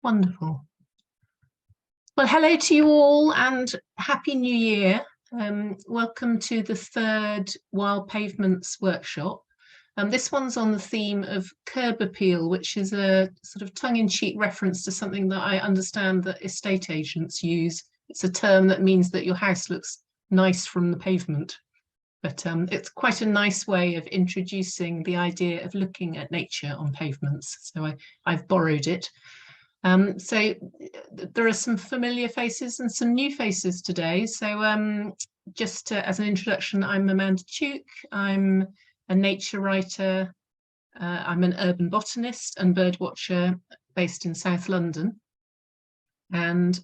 Wonderful. Well, hello to you all and Happy New Year. Welcome to the third Wild Pavements workshop. This one's on the theme of Kerb Appeal, which is a sort of tongue-in-cheek reference to something that I understand that estate agents use. It's a term that means that your house looks nice from the pavement. But it's quite a nice way of introducing the idea of looking at nature on pavements. So I've borrowed it. So there are some familiar faces and some new faces today. So just as an introduction, I'm Amanda Tuke. I'm a nature writer. I'm an urban botanist and bird watcher based in South London. And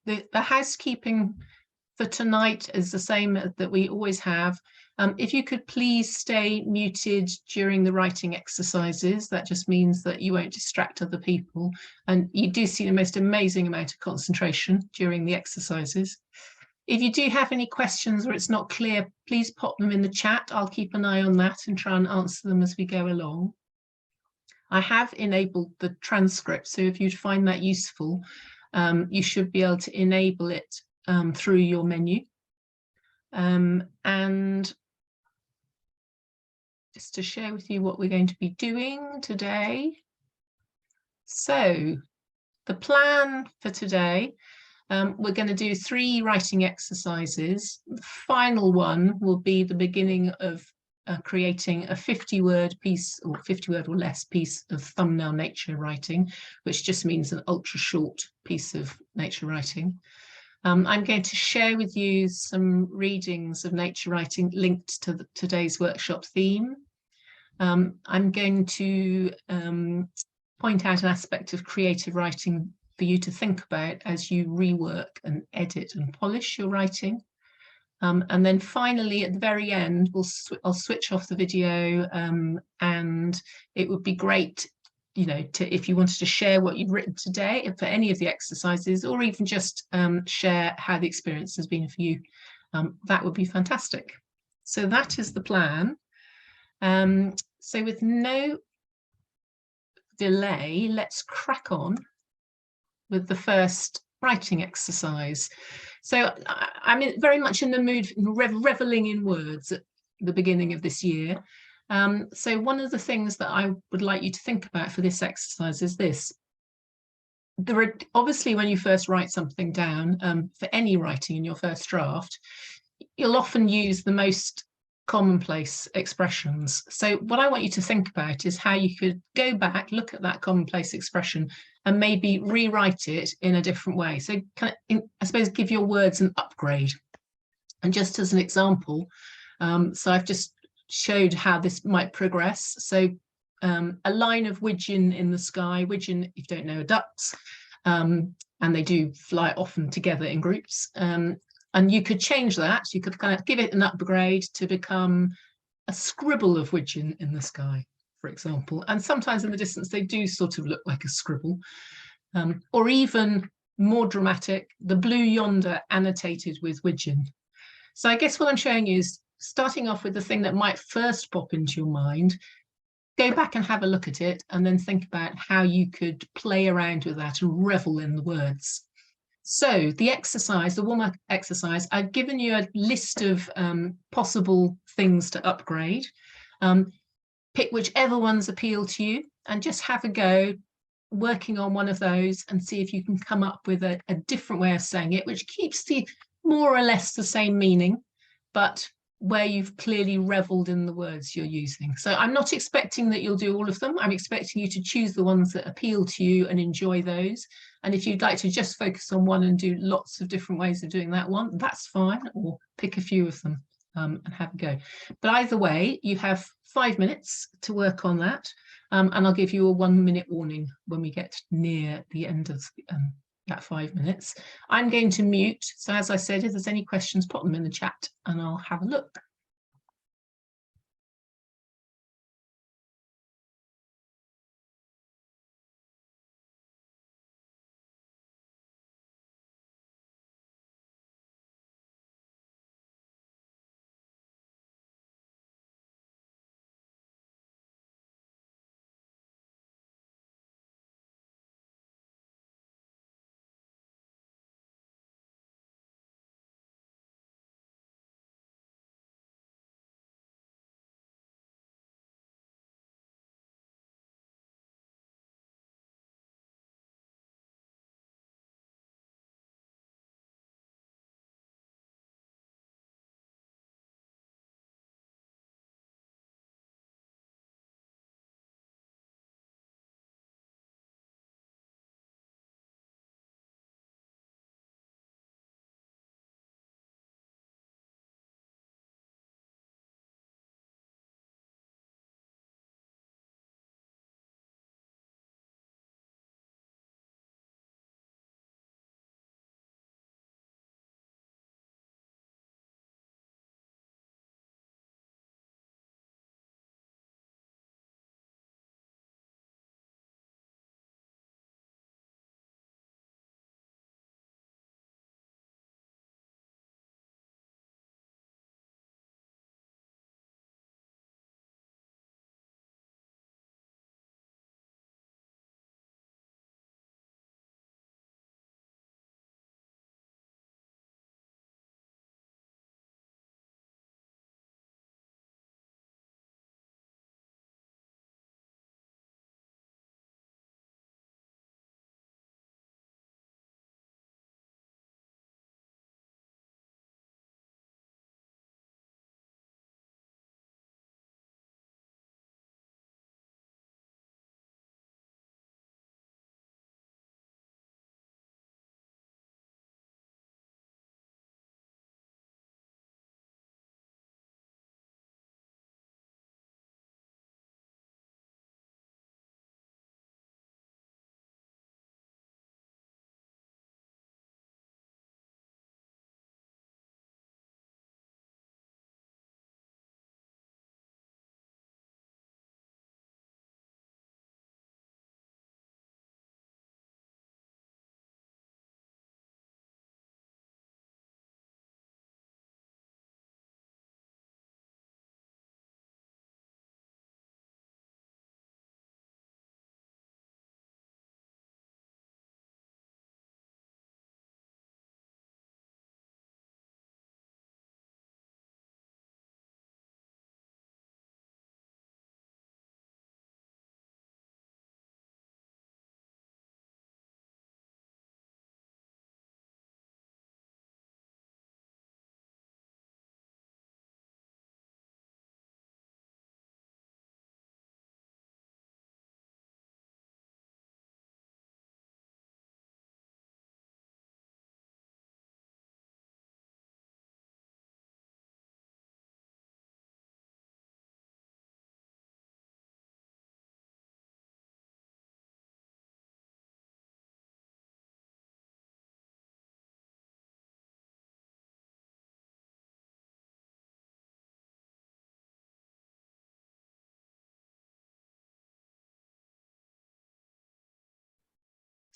the housekeeping for tonight is the same that we always have. If you could please stay muted during the writing exercises, that just means that you won't distract other people. And you do see the most amazing amount of concentration during the exercises. If you do have any questions or it's not clear, please pop them in the chat. I'll keep an eye on that and try and answer them as we go along. I have enabled the transcript, so if you'd find that useful, you should be able to enable it through your menu. And just to share with you what we're going to be doing today. So the plan for today, we're going to do 3 writing exercises. The final one will be the beginning of creating a 50-word piece or 50-word or less piece of thumbnail nature writing, which just means an ultra short piece of nature writing. I'm going to share with you some readings of nature writing linked to today's workshop theme. I'm going to point out an aspect of creative writing for you to think about as you rework and edit and polish your writing. And then finally, at the very end, I'll switch off the video, and it would be great, you know, if you wanted to share what you've written today for any of the exercises, or even just share how the experience has been for you, that would be fantastic. So that is the plan. So with no delay, let's crack on with the first writing exercise. So I'm very much in the mood reveling in words at the beginning of this year. So one of the things that I would like you to think about for this exercise is this. There are obviously, when you first write something down, for any writing in your first draft, you'll often use the most commonplace expressions. So what I want you to think about is how you could go back, look at that commonplace expression and maybe rewrite it in a different way. So I suppose give your words an upgrade. And just as an example, so I've just showed how this might progress. So a line of widgeon in the sky. Widgeon, if you don't know, are ducks, and they do fly often together in groups. And you could change that. You could kind of give it an upgrade to become a scribble of widgeon in the sky, for example. And sometimes in the distance, they do sort of look like a scribble. Or even more dramatic, the blue yonder annotated with widgeon. So I guess what I'm showing you is starting off with the thing that might first pop into your mind, go back and have a look at it, and then think about how you could play around with that and revel in the words. So the exercise, the warm-up exercise, I've given you a list of possible things to upgrade. Pick whichever ones appeal to you and just have a go working on one of those and see if you can come up with a different way of saying it, which keeps the more or less the same meaning, but where you've clearly reveled in the words you're using. So I'm not expecting that you'll do all of them. I'm expecting you to choose the ones that appeal to you and enjoy those. And if you'd like to just focus on one and do lots of different ways of doing that one, that's fine, or pick a few of them and have a go. But either way, you have 5 minutes to work on that. And I'll give you a 1-minute warning when we get near the end of that 5 minutes. I'm going to mute. So as I said, if there's any questions, pop them in the chat and I'll have a look.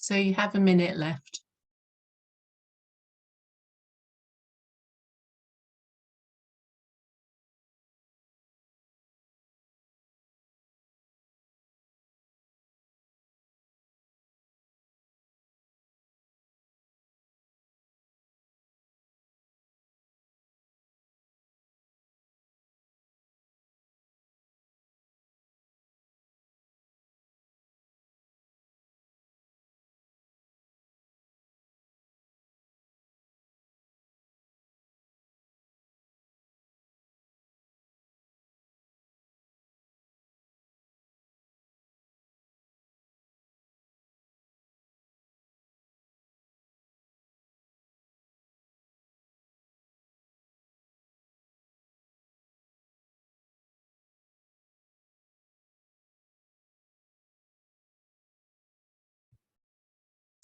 So you have a minute left.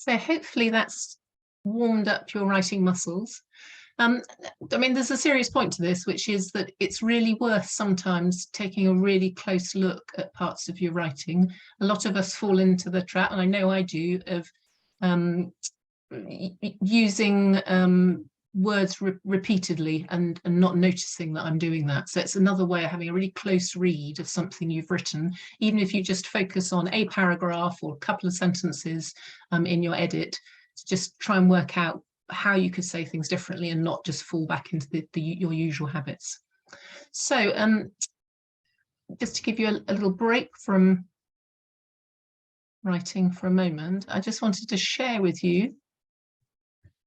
So hopefully that's warmed up your writing muscles. I mean, there's a serious point to this, which is that it's really worth sometimes taking a really close look at parts of your writing. A lot of us fall into the trap, and I know I do, of using words repeatedly and not noticing that I'm doing that. So it's another way of having a really close read of something you've written, even if you just focus on a paragraph or a couple of sentences in your edit, to just try and work out how you could say things differently and not just fall back into your usual habits. So just to give you a little break from writing for a moment, I just wanted to share with you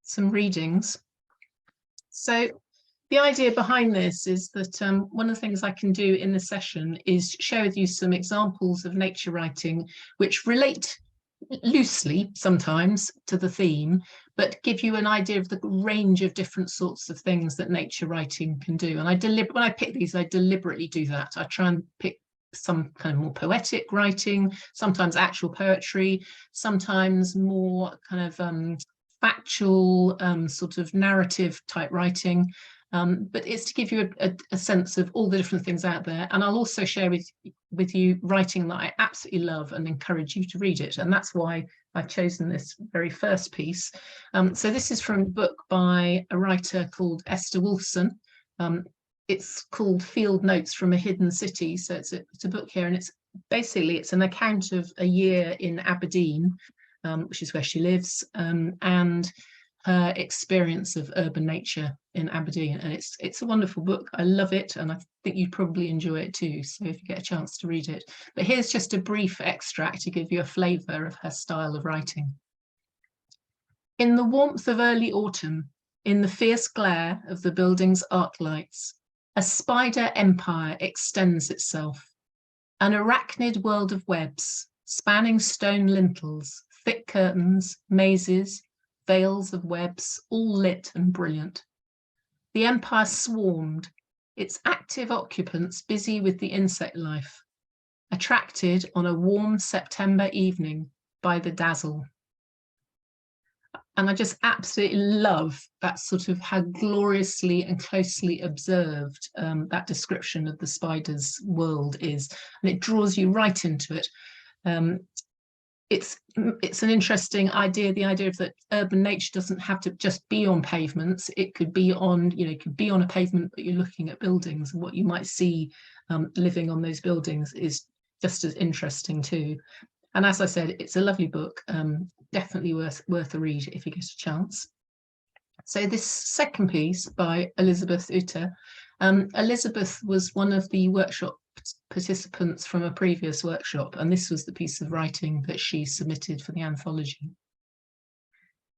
some readings. So the idea behind this is that one of the things I can do in the session is share with you some examples of nature writing which relate loosely sometimes to the theme, but give you an idea of the range of different sorts of things that nature writing can do. And when I pick these, I deliberately do that. I try and pick some kind of more poetic writing, sometimes actual poetry, sometimes more kind of factual sort of narrative type writing, but it's to give you a sense of all the different things out there. And I'll also share with you writing that I absolutely love and encourage you to read it, and that's why I've chosen this very first piece. So this is from a book by a writer called Esther Wolfson. It's called Field Notes from a Hidden City. So it's a book here, and it's an account of a year in Aberdeen, which is where she lives, and her experience of urban nature in Aberdeen. And it's a wonderful book. I love it, and I think you'd probably enjoy it too, so if you get a chance to read it. But here's just a brief extract to give you a flavour of her style of writing. In the warmth of early autumn, in the fierce glare of the building's arc lights, a spider empire extends itself, an arachnid world of webs, spanning stone lintels, thick curtains, mazes, veils of webs, all lit and brilliant. The empire swarmed, its active occupants busy with the insect life, attracted on a warm September evening by the dazzle. And I just absolutely love that sort of how gloriously and closely observed that description of the spider's world is. And it draws you right into it. It's an interesting idea, the idea of that urban nature doesn't have to just be on pavements. It could be on, it could be on a pavement, but you're looking at buildings, and what you might see living on those buildings is just as interesting too. And as I said, it's a lovely book, definitely worth a read if you get a chance. So this second piece by Elizabeth Utter. Elizabeth was one of the workshop participants from a previous workshop, and this was the piece of writing that she submitted for the anthology.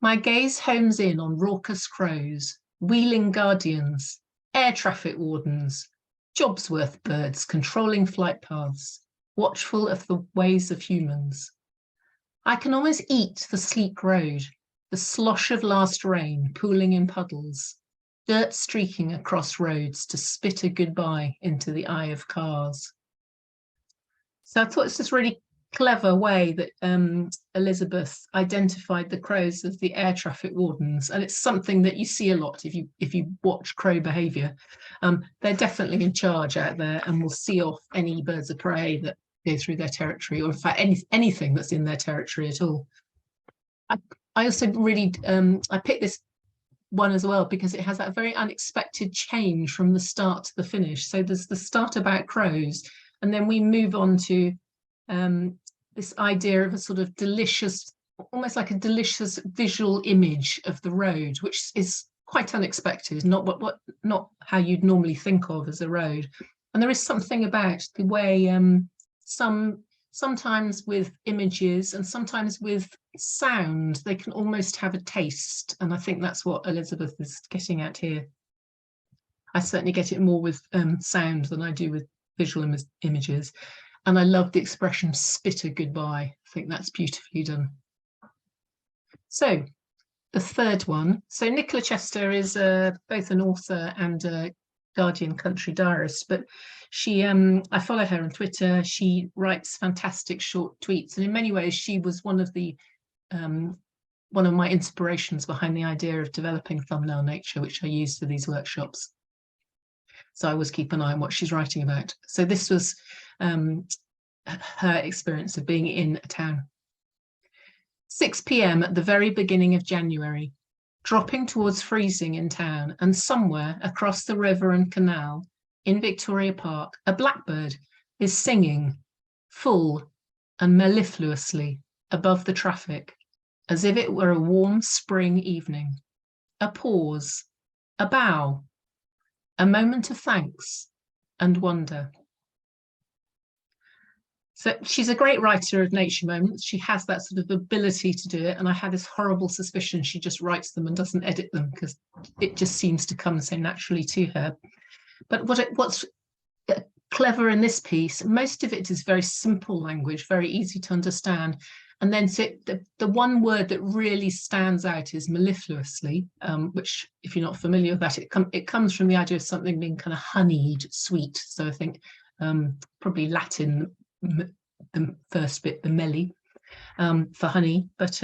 My gaze homes in on raucous crows, wheeling guardians, air traffic wardens, Jobsworth birds controlling flight paths, watchful of the ways of humans. I can almost eat the sleek road, the slosh of last rain pooling in puddles, dirt streaking across roads to spit a goodbye into the eye of cars. So I thought it's this really clever way that Elizabeth identified the crows as the air traffic wardens, and it's something that you see a lot if you watch crow behaviour. They're definitely in charge out there and will see off any birds of prey that go through their territory, or in fact anything that's in their territory at all. I, I also really, I picked this one as well because it has that very unexpected change from the start to the finish. So there's the start about crows, and then we move on to this idea of a sort of delicious, almost like a delicious visual image of the road, which is quite unexpected, not how you'd normally think of as a road. And there is something about the way sometimes with images and sometimes with sound, they can almost have a taste. And I think that's what Elizabeth is getting at here. I certainly get it more with sound than I do with visual images. And I love the expression spit a goodbye. I think that's beautifully done. So the third one. So Nicola Chester is both an author and a Guardian country diarist, but she I follow her on Twitter. She writes fantastic short tweets, and in many ways she was one of my inspirations behind the idea of developing thumbnail nature, which I use for these workshops. So I always keep an eye on what she's writing about. So this was her experience of being in a town. 6 p.m. at the very beginning of January, dropping towards freezing in town, and somewhere across the river and canal in Victoria Park, a blackbird is singing full and mellifluously above the traffic, as if it were a warm spring evening. A pause, a bow, a moment of thanks and wonder. So she's a great writer of nature moments. She has that sort of ability to do it. And I had this horrible suspicion she just writes them and doesn't edit them because it just seems to come so naturally to her. But what's clever in this piece, most of it is very simple language, very easy to understand. And then so the one word that really stands out is mellifluously, which, if you're not familiar with that, it comes from the idea of something being kind of honeyed, sweet. So I think probably Latin, the first bit, the melli, for honey. But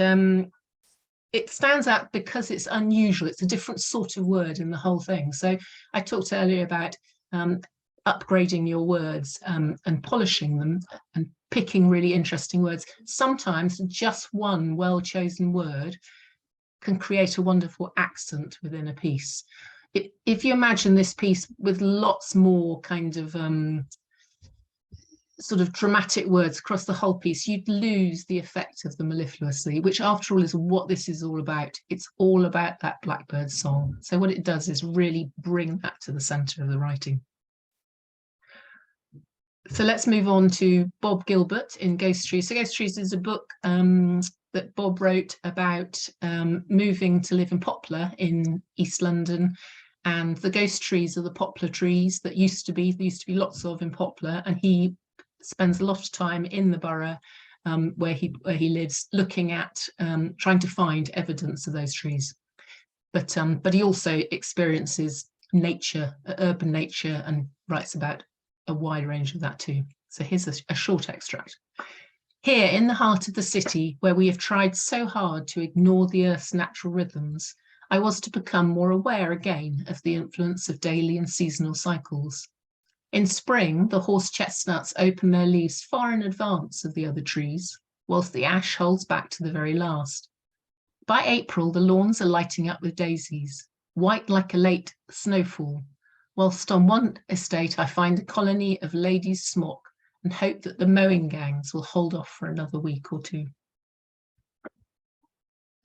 it stands out because it's unusual. It's a different sort of word in the whole thing. So I talked earlier about upgrading your words and polishing them and picking really interesting words. Sometimes just one well-chosen word can create a wonderful accent within a piece. If you imagine this piece with lots more kind of sort of dramatic words across the whole piece, you'd lose the effect of the mellifluously, which after all is what this is all about. It's all about that blackbird song. So what it does is really bring that to the center of the writing. So let's move on to Bob Gilbert in Ghost Trees. So Ghost Trees is a book that Bob wrote about moving to live in Poplar in East London. And the ghost trees are the poplar trees that there used to be lots of in Poplar. And he spends a lot of time in the borough where he lives, looking at trying to find evidence of those trees. But he also experiences nature, urban nature, and writes about a wide range of that too. So here's a short extract. Here in the heart of the city, where we have tried so hard to ignore the earth's natural rhythms, I was to become more aware again of the influence of daily and seasonal cycles. In spring, the horse chestnuts open their leaves far in advance of the other trees, whilst the ash holds back to the very last. By April, the lawns are lighting up with daisies, white like a late snowfall, whilst on one estate I find a colony of ladies' smock and hope that the mowing gangs will hold off for another week or two.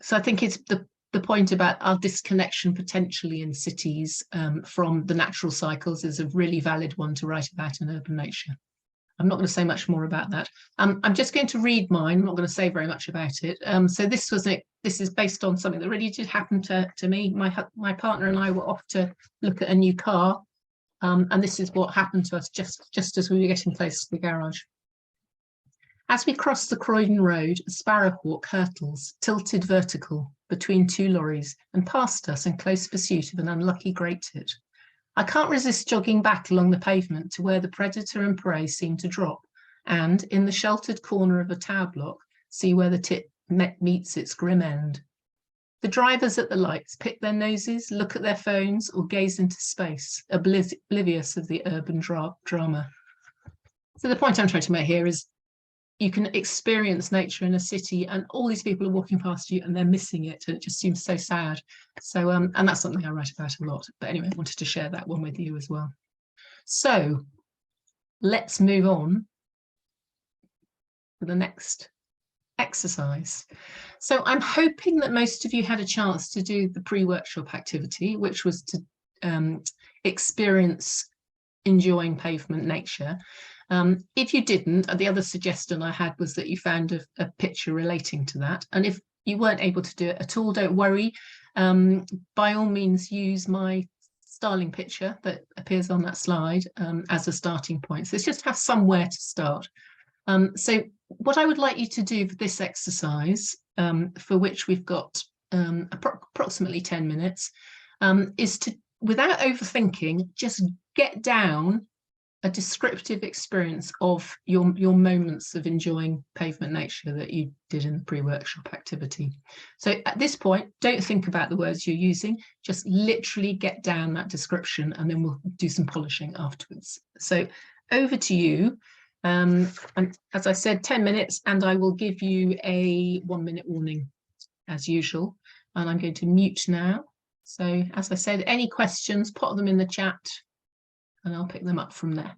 So I think it's the point about our disconnection potentially in cities from the natural cycles is a really valid one to write about in urban nature. I'm not going to say much more about that. I'm just going to read mine. I'm not going to say very much about it. So this is based on something that really did happen to me. My partner and I were off to look at a new car, and this is what happened to us just as we were getting close to the garage. As we crossed the Croydon Road, a sparrowhawk hurtles, tilted vertical, between two lorries, and past us in close pursuit of an unlucky great tit. I can't resist jogging back along the pavement to where the predator and prey seem to drop, and, in the sheltered corner of a tower block, see where the tit meets its grim end. The drivers at the lights pick their noses, look at their phones, or gaze into space, oblivious of the urban drama. So the point I'm trying to make here is you can experience nature in a city and all these people are walking past you and they're missing it, and it just seems so sad. So and that's something I write about a lot, but anyway, I wanted to share that one with you as well. So let's move on to the next exercise. So I'm hoping that most of you had a chance to do the pre-workshop activity, which was to experience enjoying pavement nature. If you didn't, the other suggestion I had was that you found a picture relating to that. And if you weren't able to do it at all, don't worry. By all means, use my styling picture that appears on that slide as a starting point. So it's just have somewhere to start. So what I would like you to do for this exercise, for which we've got approximately 10 minutes, is to, without overthinking, just get down a descriptive experience of your moments of enjoying pavement nature that you did in the pre-workshop activity. So at this point, don't think about the words you're using, just literally get down that description, and then we'll do some polishing afterwards. So over to you. And as I said, 10 minutes, and I will give you a 1-minute warning as usual. And I'm going to mute now. So as I said, any questions, put them in the chat and I'll pick them up from there.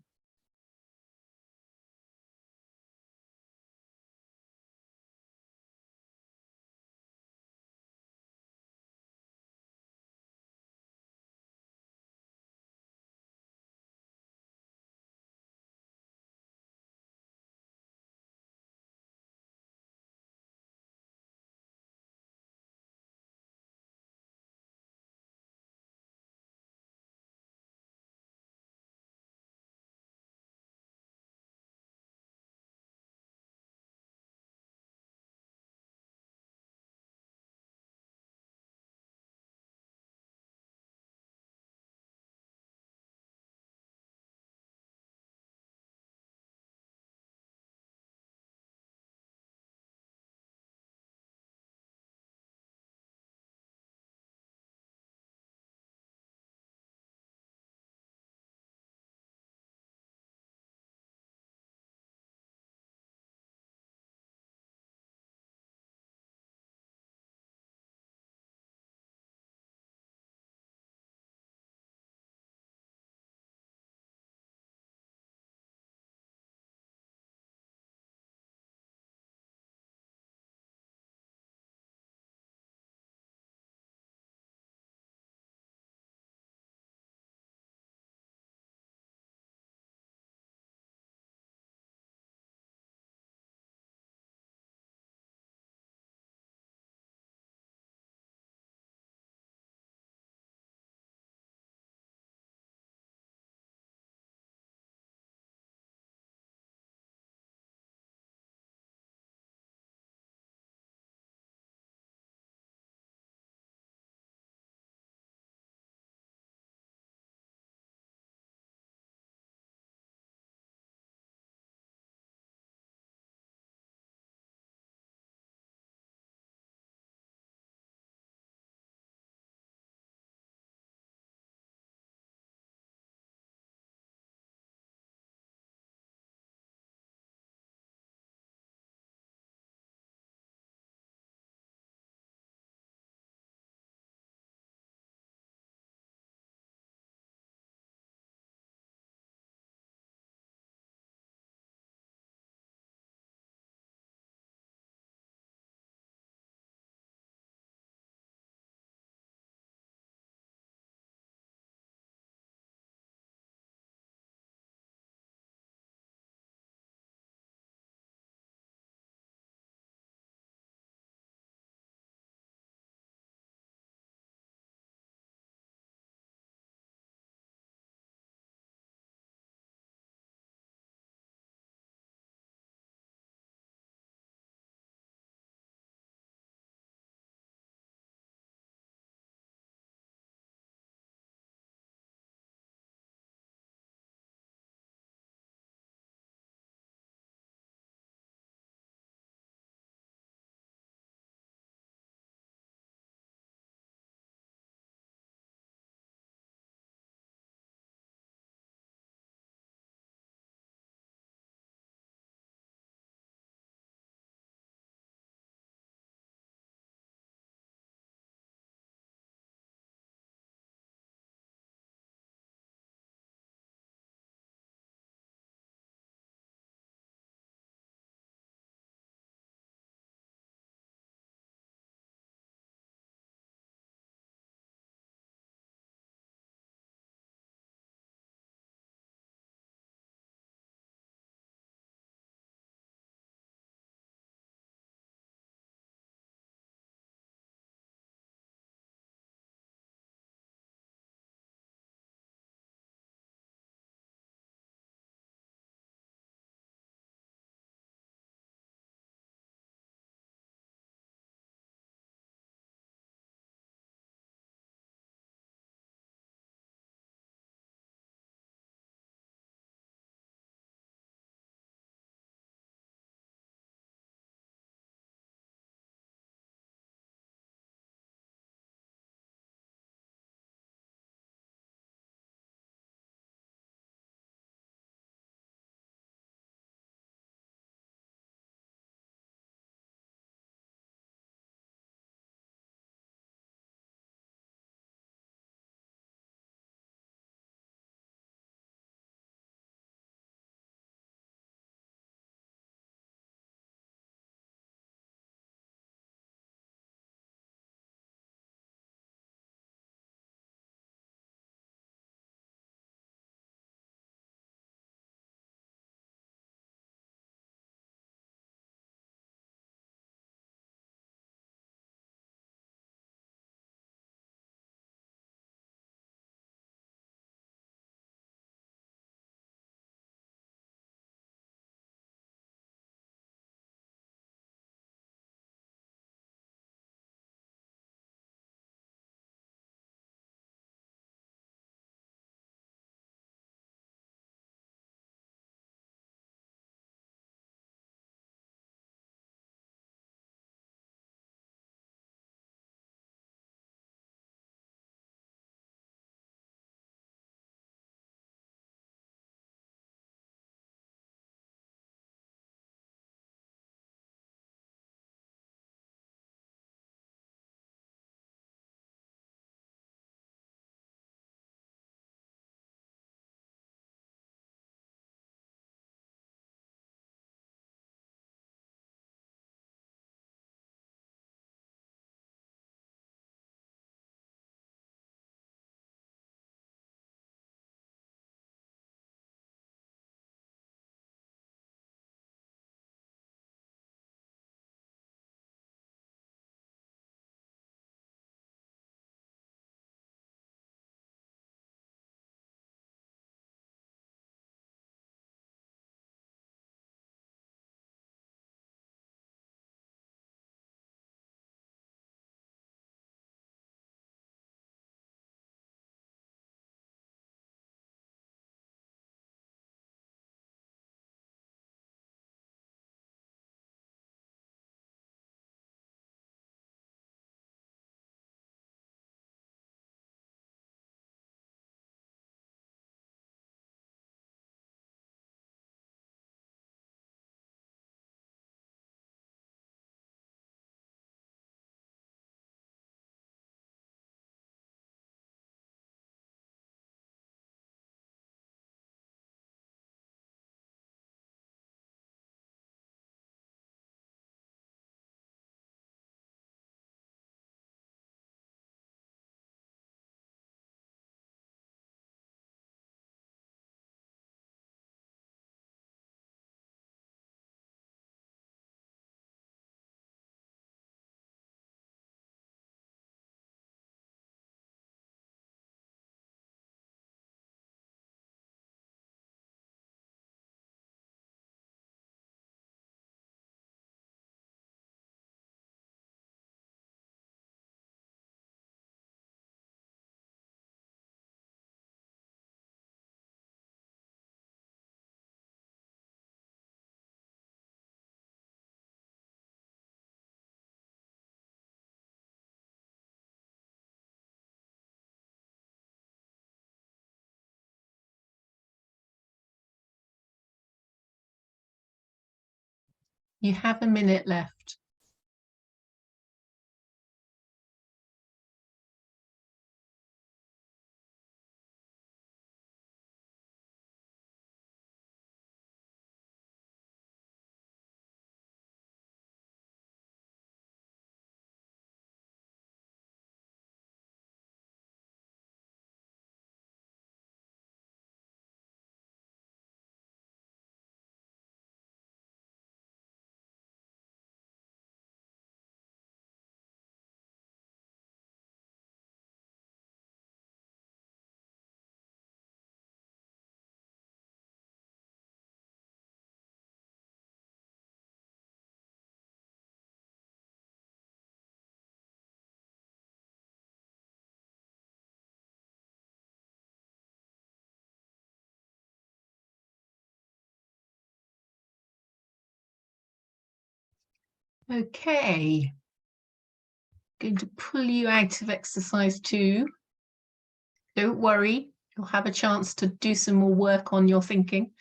You have a minute left. Okay, going to pull you out of exercise 2. Don't worry, you'll have a chance to do some more work on your thinking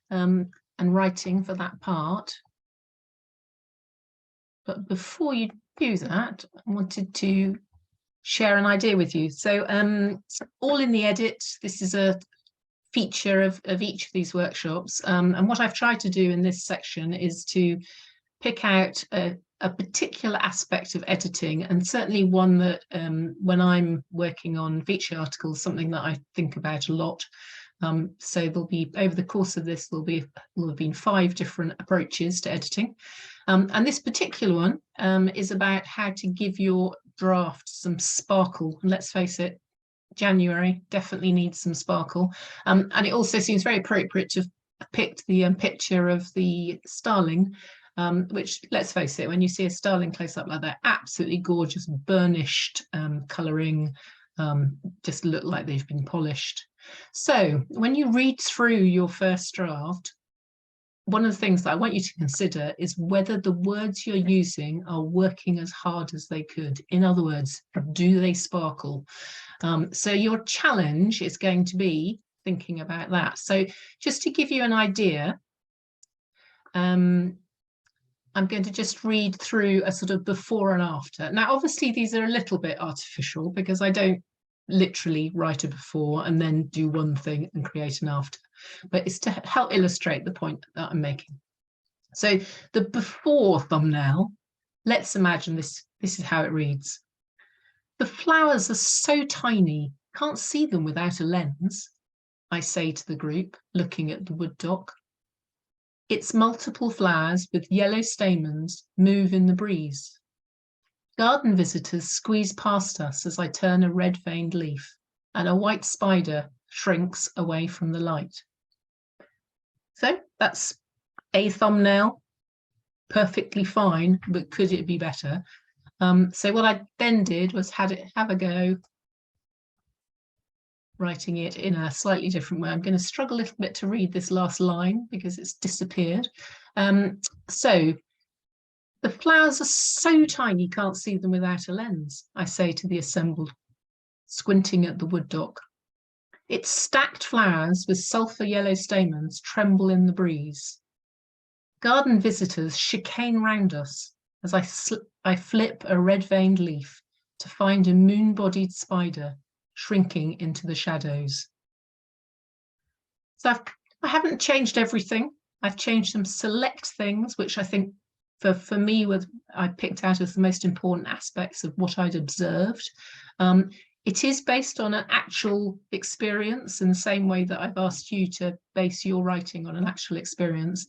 and writing for that part. But before you do that, I wanted to share an idea with you. So all in the edit, this is a feature of each of these workshops. And what I've tried to do in this section is to pick out a particular aspect of editing, and certainly one that when I'm working on feature articles, something that I think about a lot. So there'll be, over the course of this, will have been 5 different approaches to editing. And this particular one is about how to give your draft some sparkle. And let's face it, January definitely needs some sparkle. And it also seems very appropriate to have picked the picture of the starling, which, let's face it, when you see a starling close up like that, absolutely gorgeous, burnished colouring, just look like they've been polished. So when you read through your first draft, one of the things that I want you to consider is whether the words you're using are working as hard as they could. In other words, do they sparkle? So your challenge is going to be thinking about that. So just to give you an idea, I'm going to just read through a sort of before and after. Now, obviously, these are a little bit artificial because I don't literally write a before and then do one thing and create an after, but it's to help illustrate the point that I'm making. So the before thumbnail, let's imagine this is how it reads. The flowers are so tiny, can't see them without a lens, I say to the group, looking at the wood dock. Its multiple flowers with yellow stamens move in the breeze. Garden visitors squeeze past us as I turn a red-veined leaf, and a white spider shrinks away from the light. So that's a thumbnail, perfectly fine, but could it be better? So what I then did was have a go writing it in a slightly different way. I'm going to struggle a little bit to read this last line because it's disappeared. So the flowers are so tiny, can't see them without a lens, I say to the assembled, squinting at the wood dock. Its stacked flowers with sulphur yellow stamens tremble in the breeze. Garden visitors chicane round us as I flip a red-veined leaf to find a moon-bodied spider shrinking into the shadows. So I haven't changed everything. I've changed some select things, which I think for me, I picked out as the most important aspects of what I'd observed. It is based on an actual experience in the same way that I've asked you to base your writing on an actual experience.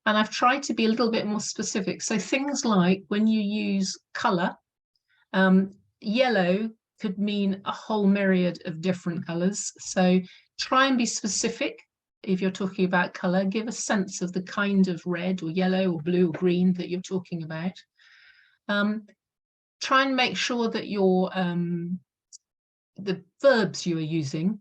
And I've tried to be a little bit more specific. So things like when you use colour, yellow could mean a whole myriad of different colours. So try and be specific. If you're talking about colour, give a sense of the kind of red or yellow or blue or green that you're talking about. Try and make sure that your the verbs you are using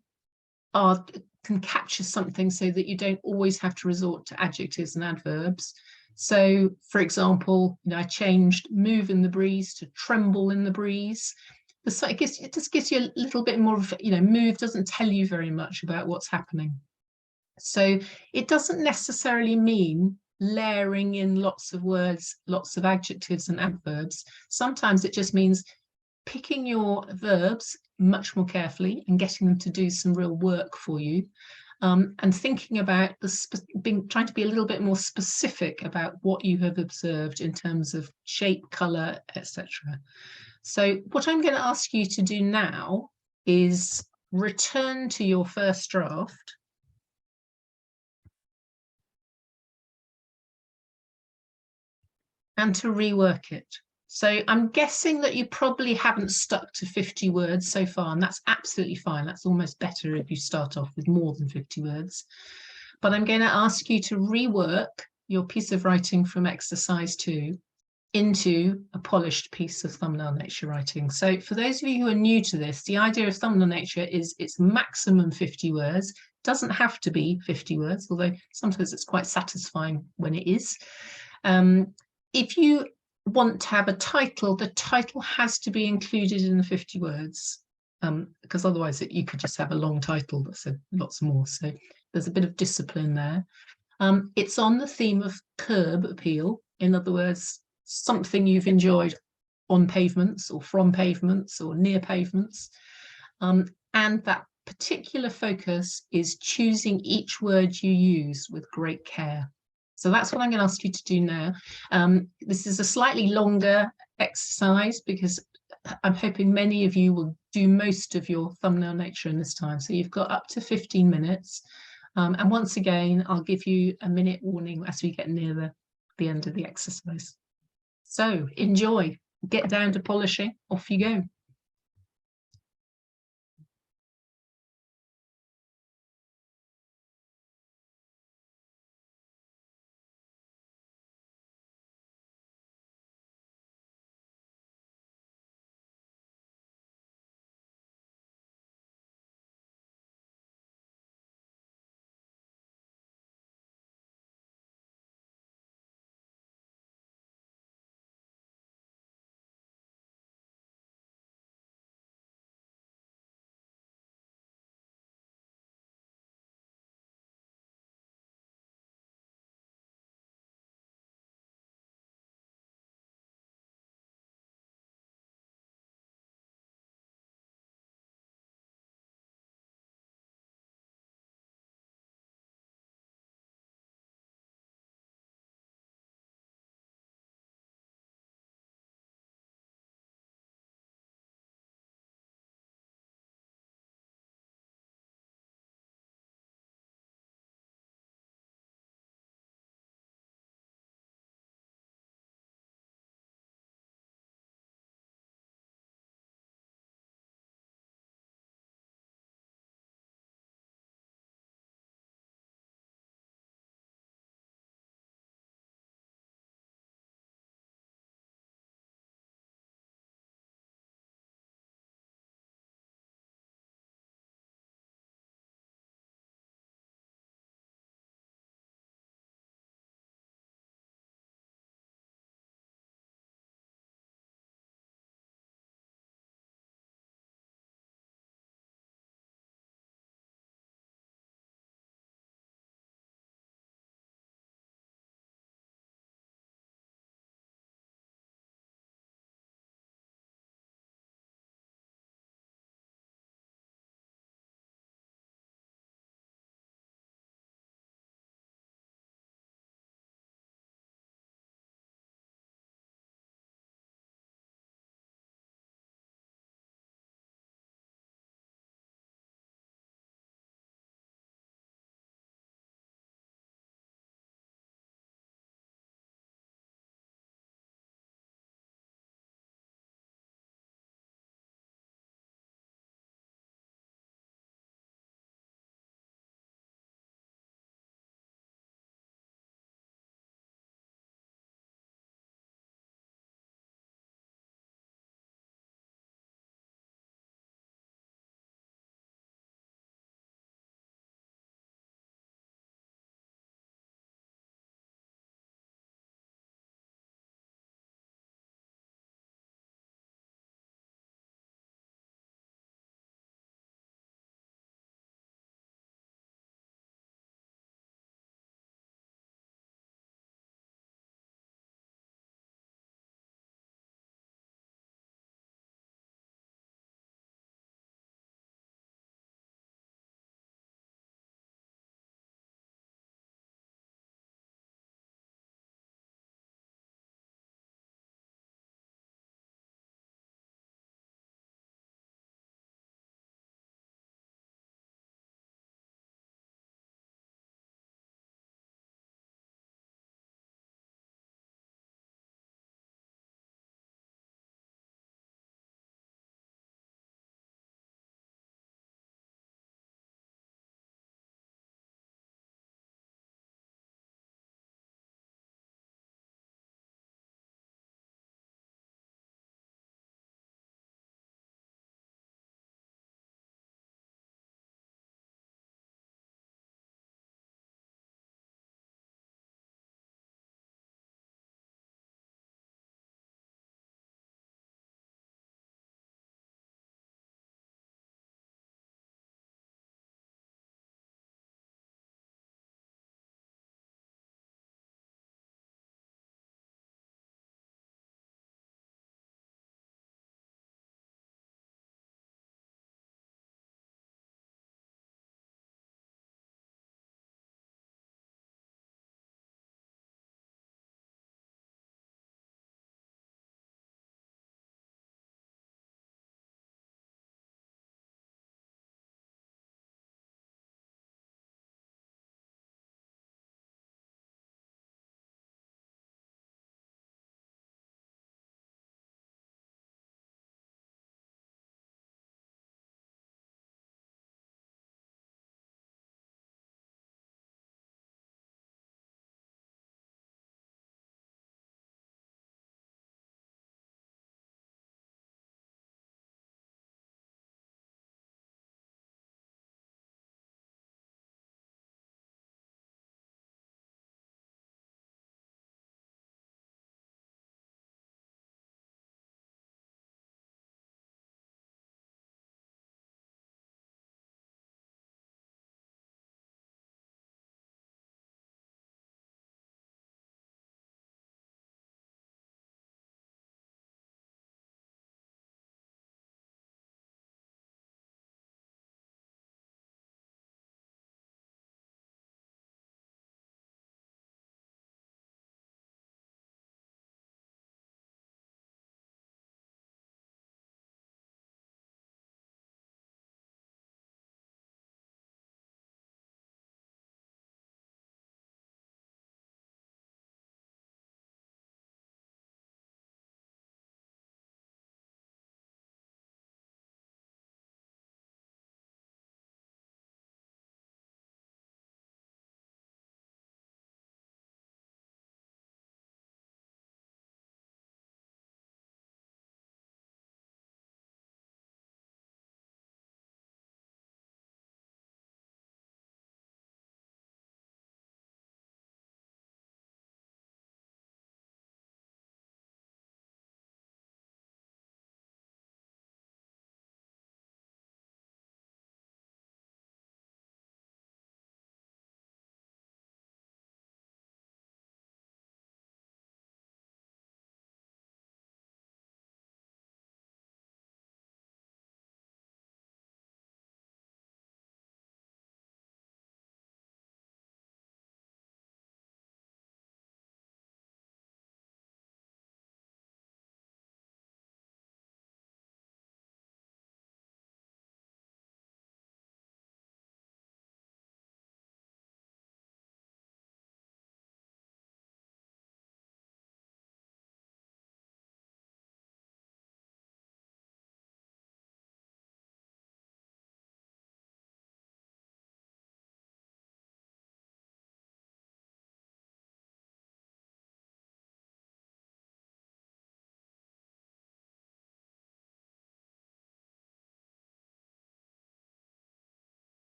can capture something so that you don't always have to resort to adjectives and adverbs. So, for example, I changed move in the breeze to tremble in the breeze. It just gives you a little bit more of, move doesn't tell you very much about what's happening. So it doesn't necessarily mean layering in lots of words, lots of adjectives and adverbs. Sometimes it just means picking your verbs much more carefully and getting them to do some real work for you. And thinking about trying to be a little bit more specific about what you have observed in terms of shape, colour, etc. So what I'm going to ask you to do now is return to your first draft and to rework it. So I'm guessing that you probably haven't stuck to 50 words so far, and that's absolutely fine. That's almost better if you start off with more than 50 words. But I'm going to ask you to rework your piece of writing from exercise 2 into a polished piece of thumbnail nature writing. So for those of you who are new to this, the idea of thumbnail nature is it's maximum 50 words. Doesn't have to be 50 words, although sometimes it's quite satisfying when it is. If you want to have a title, the title has to be included in the 50 words, because otherwise you could just have a long title that said lots more. So there's a bit of discipline there. It's on the theme of Kerb Appeal. In other words, something you've enjoyed on pavements or from pavements or near pavements. And that particular focus is choosing each word you use with great care. So that's what I'm going to ask you to do now. This is a slightly longer exercise because I'm hoping many of you will do most of your thumbnail nature in this time. So you've got up to 15 minutes. And once again, I'll give you a minute warning as we get near the end of the exercise. So enjoy, get down to polishing, off you go.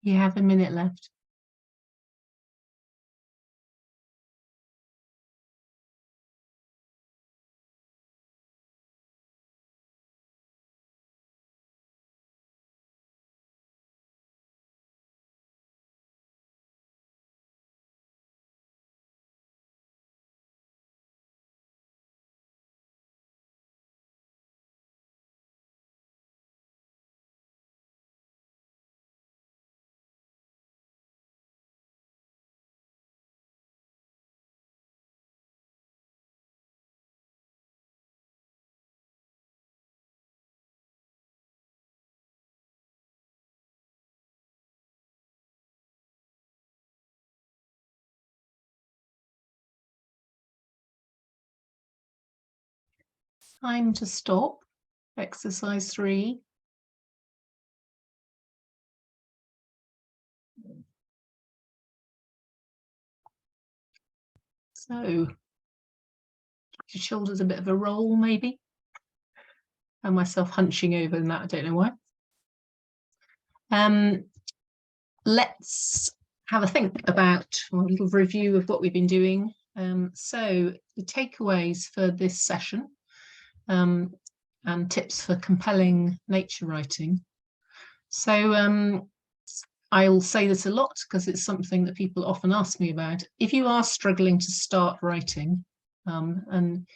You have a minute left. Time to stop. Exercise 3. So, your shoulders a bit of a roll, maybe. And myself hunching over in that, I don't know why. Let's have a think about a little review of what we've been doing. So the takeaways for this session and tips for compelling nature writing. So I'll say this a lot because it's something that people often ask me about. If you are struggling to start writing, and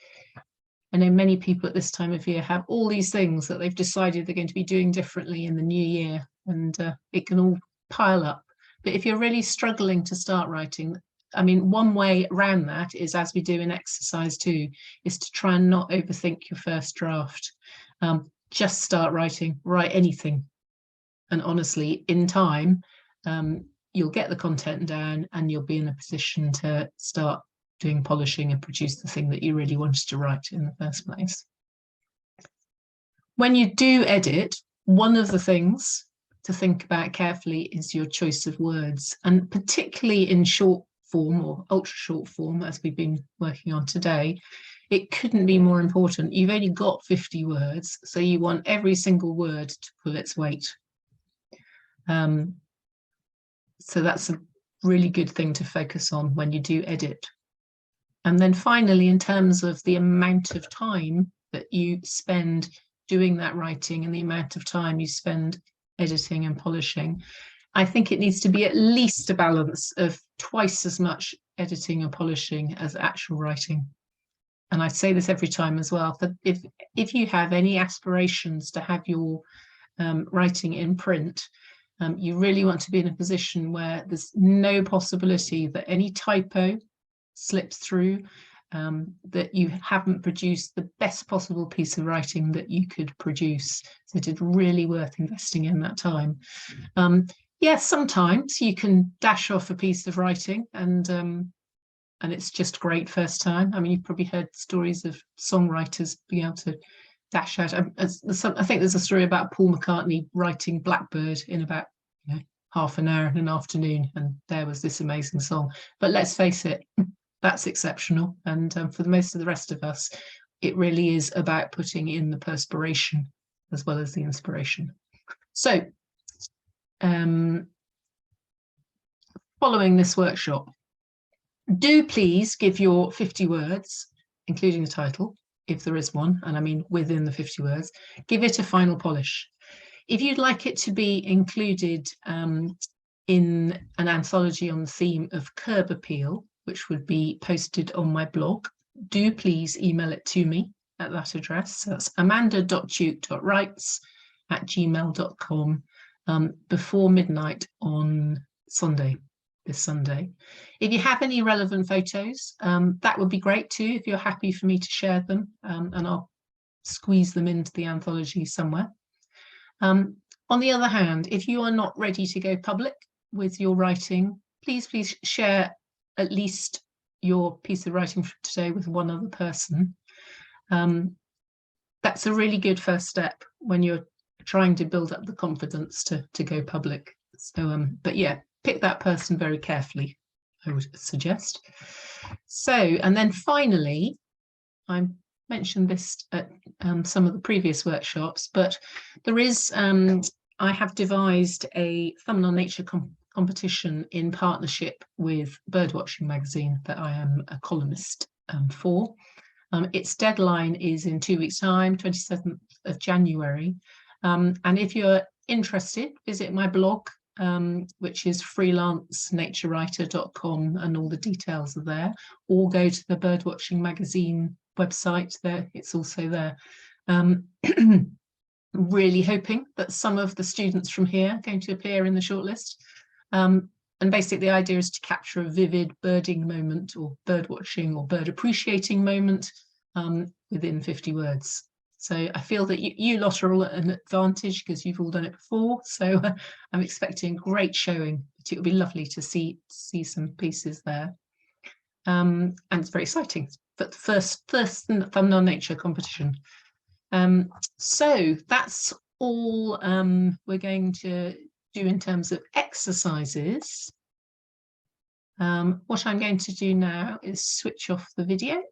I know many people at this time of year have all these things that they've decided they're going to be doing differently in the new year, and it can all pile up. But if you're really struggling to start writing, I mean, one way around that is, as we do in exercise 2, is to try and not overthink your first draft. Just start writing, write anything. And honestly, in time, you'll get the content down and you'll be in a position to start doing polishing and produce the thing that you really wanted to write in the first place. When you do edit, one of the things to think about carefully is your choice of words, and particularly in short form or ultra short form, as we've been working on today, it couldn't be more important. You've only got 50 words, so you want every single word to pull its weight. So that's a really good thing to focus on when you do edit. And then finally, in terms of the amount of time that you spend doing that writing and the amount of time you spend editing and polishing, I think it needs to be at least a balance of twice as much editing and polishing as actual writing. And I say this every time as well, that if you have any aspirations to have your writing in print, you really want to be in a position where there's no possibility that any typo slips through, that you haven't produced the best possible piece of writing that you could produce. So it's really worth investing in that time. Yes, sometimes you can dash off a piece of writing and it's just great first time. I mean, you've probably heard stories of songwriters being able to dash out. I think there's a story about Paul McCartney writing Blackbird in about half an hour in an afternoon, and there was this amazing song. But let's face it, that's exceptional. And for most of the rest of us, it really is about putting in the perspiration as well as the inspiration. So following this workshop, do please give your 50 words, including the title, if there is one, and I mean within the 50 words, give it a final polish. If you'd like it to be included in an anthology on the theme of Kerb Appeal, which would be posted on my blog, do please email it to me at that address. So that's amanda.duke.writes@gmail.com before midnight on Sunday, this Sunday. If you have any relevant photos, that would be great too, if you're happy for me to share them, and I'll squeeze them into the anthology somewhere. On the other hand, if you are not ready to go public with your writing, please share at least your piece of writing for today with one other person. That's a really good first step when you're trying to build up the confidence to go public. So, but yeah, pick that person very carefully, I would suggest. So, and then finally, I mentioned this at some of the previous workshops, but there is, I have devised a Thumbnail Nature competition in partnership with Birdwatching magazine that I am a columnist for. Its deadline is in 2 weeks' time, 27th of January. And if you're interested, visit my blog, which is freelancenaturewriter.com, and all the details are there, or go to the Birdwatching magazine website. There, it's also there. Really hoping that some of the students from here are going to appear in the shortlist. And basically the idea is to capture a vivid birding moment, or bird watching or bird appreciating moment within 50 words. So I feel that you lot are all at an advantage because you've all done it before. So I'm expecting great showing. It will be lovely to see some pieces there. And it's very exciting. But the first Thumbnail Nature competition. So that's all we're going to do in terms of exercises. What I'm going to do now is switch off the video